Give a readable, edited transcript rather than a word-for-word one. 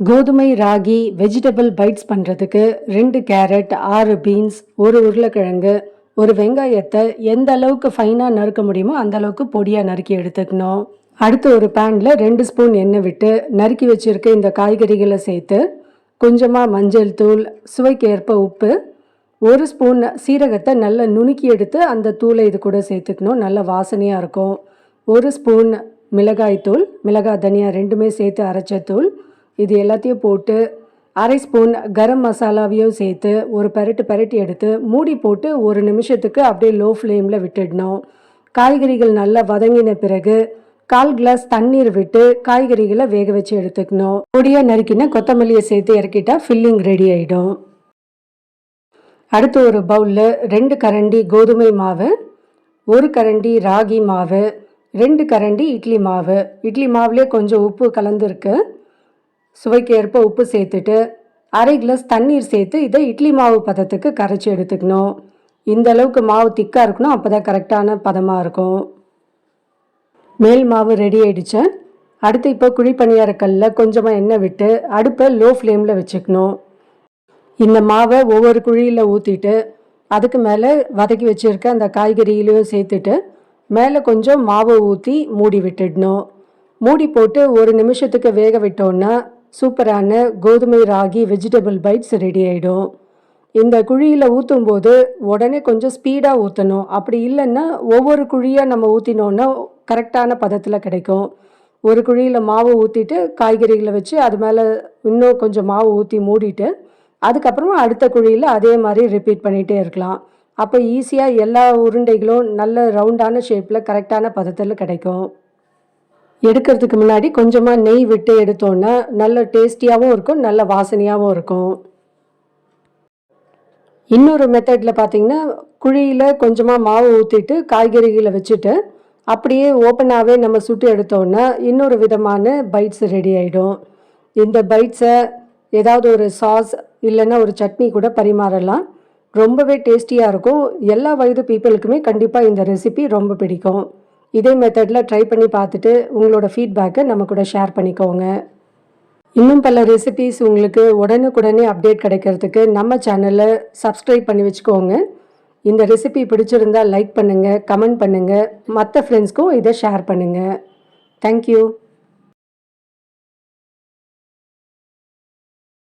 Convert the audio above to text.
கோதுமை ragi vegetable bytes பண்ணுறதுக்கு 2 carrot, 6 beans, ஒரு உருளைக்கிழங்கு, ஒரு வெங்காயத்தை எந்த அளவுக்கு ஃபைனாக நறுக்க முடியுமோ அந்த அளவுக்கு பொடியாக நறுக்கி எடுத்துக்கணும். அடுத்து ஒரு பேனில் 2 ஸ்பூன் எண்ணெய் விட்டு நறுக்கி வச்சுருக்க இந்த காய்கறிகளை சேர்த்து கொஞ்சமாக மஞ்சள் தூள், சுவைக்கு ஏற்ப உப்பு, 1 ஸ்பூன் சீரகத்தை நல்லா நுணுக்கி எடுத்து அந்த தூளை இது கூட சேர்த்துக்கணும். நல்ல வாசனையாக இருக்கும். 1 ஸ்பூன் மிளகாய் தூள், மிளகாய் தனியா ரெண்டுமே சேர்த்து அரைச்ச தூள், இது எல்லாத்தையும் போட்டு 1/2 ஸ்பூன் கரம் மசாலாவையும் சேர்த்து ஒரு பரட்டி எடுத்து மூடி போட்டு 1 நிமிஷத்துக்கு அப்படியே லோ ஃப்ளேமில் விட்டுடணும். காய்கறிகள் நல்லா வதங்கின பிறகு 1/4 கிளாஸ் தண்ணீர் விட்டு காய்கறிகளை வேக வச்சு எடுத்துக்கணும். பொடியாக நறுக்கின கொத்தமல்லியை சேர்த்து இறக்கிட்டா ஃபில்லிங் ரெடி ஆகிடும். அடுத்து ஒரு பவுலில் 2 கரண்டி கோதுமை மாவு, 1 கரண்டி ராகி மாவு, 2 கரண்டி இட்லி மாவு. இட்லி மாவுலேயே கொஞ்சம் உப்பு கலந்துருக்கு. சுவைக்கு ஏற்ப உப்பு சேர்த்துட்டு 1/2 கிளாஸ் தண்ணீர் சேர்த்து இதை இட்லி மாவு பதத்துக்கு கரைச்சி எடுத்துக்கணும். இந்த அளவுக்கு மாவு திக்காக இருக்கணும், அப்போ தான் கரெக்டான பதமாக இருக்கும். மேல் மாவு ரெடி ஆகிடுச்சு. அடுத்து இப்போ குழி பணியாரக்கல்லில் கொஞ்சமாக எண்ணெய் விட்டு அடுப்பை லோ ஃப்ளேமில் வச்சுக்கணும். இந்த மாவை ஒவ்வொரு குழியில் ஊற்றிட்டு அதுக்கு மேலே வதக்கி வச்சுருக்க அந்த காய்கறியிலையும் சேர்த்துட்டு மேலே கொஞ்சம் மாவை ஊற்றி மூடி விட்டுடணும். மூடி போட்டு 1 நிமிஷத்துக்கு வேக விட்டோன்னா சூப்பரான கோதுமை ராகி வெஜிடபிள் பைட்ஸ் ரெடி ஆகிடும். இந்த குழியில் ஊற்றும் போது உடனே கொஞ்சம் ஸ்பீடாக ஊற்றணும். அப்படி இல்லைன்னா ஒவ்வொரு குழியாக நம்ம ஊற்றினோன்னா கரெக்டான பதத்தில் கிடைக்கும். ஒரு குழியில் மாவு ஊற்றிட்டு காய்கறிகளை வச்சு அது மேலே இன்னும் கொஞ்சம் மாவு ஊற்றி மூடிட்டு அதுக்கப்புறமா அடுத்த குழியில் அதே மாதிரி ரிப்பீட் பண்ணிகிட்டே இருக்கலாம். அப்போ ஈஸியாக எல்லா உருண்டைகளும் நல்ல ரவுண்டான ஷேப்பில் கரெக்டான பதத்தில் கிடைக்கும். எடுக்கிறதுக்கு முன்னாடி கொஞ்சமாக நெய் விட்டு எடுத்தோன்னா நல்ல டேஸ்டியாகவும் இருக்கும், நல்ல வாசனையாகவும் இருக்கும். இன்னொரு மெத்தடில் பார்த்திங்கன்னா குழியில் கொஞ்சமாக மாவு ஊற்றிட்டு காய்கறிகளை வச்சுட்டு அப்படியே ஓப்பனாகவே நம்ம சுட்டு எடுத்தோன்னா இன்னொரு விதமான பைட்ஸ் ரெடி ஆகிடும். இந்த பைட்ஸை ஏதாவது ஒரு சாஸ் இல்லைன்னா ஒரு சட்னி கூட பரிமாறலாம். ரொம்பவே டேஸ்டியாக இருக்கும். எல்லா வயது பீப்புளுக்குமே கண்டிப்பாக இந்த ரெசிபி ரொம்ப பிடிக்கும். இதே மெத்தடில் ட்ரை பண்ணி பார்த்துட்டு உங்களோட ஃபீட்பேக்கை நம்ம கூட ஷேர் பண்ணிக்கோங்க. இன்னும் பல ரெசிபீஸ் உங்களுக்கு உடனுக்குடனே அப்டேட் கிடைக்கிறதுக்கு நம்ம சேனலை சப்ஸ்கிரைப் பண்ணி வச்சுக்கோங்க. இந்த ரெசிபி பிடிச்சிருந்தால் லைக் பண்ணுங்கள், கமெண்ட் பண்ணுங்கள், மற்ற ஃப்ரெண்ட்ஸ்க்கும் இதை ஷேர் பண்ணுங்கள். தேங்க்யூ.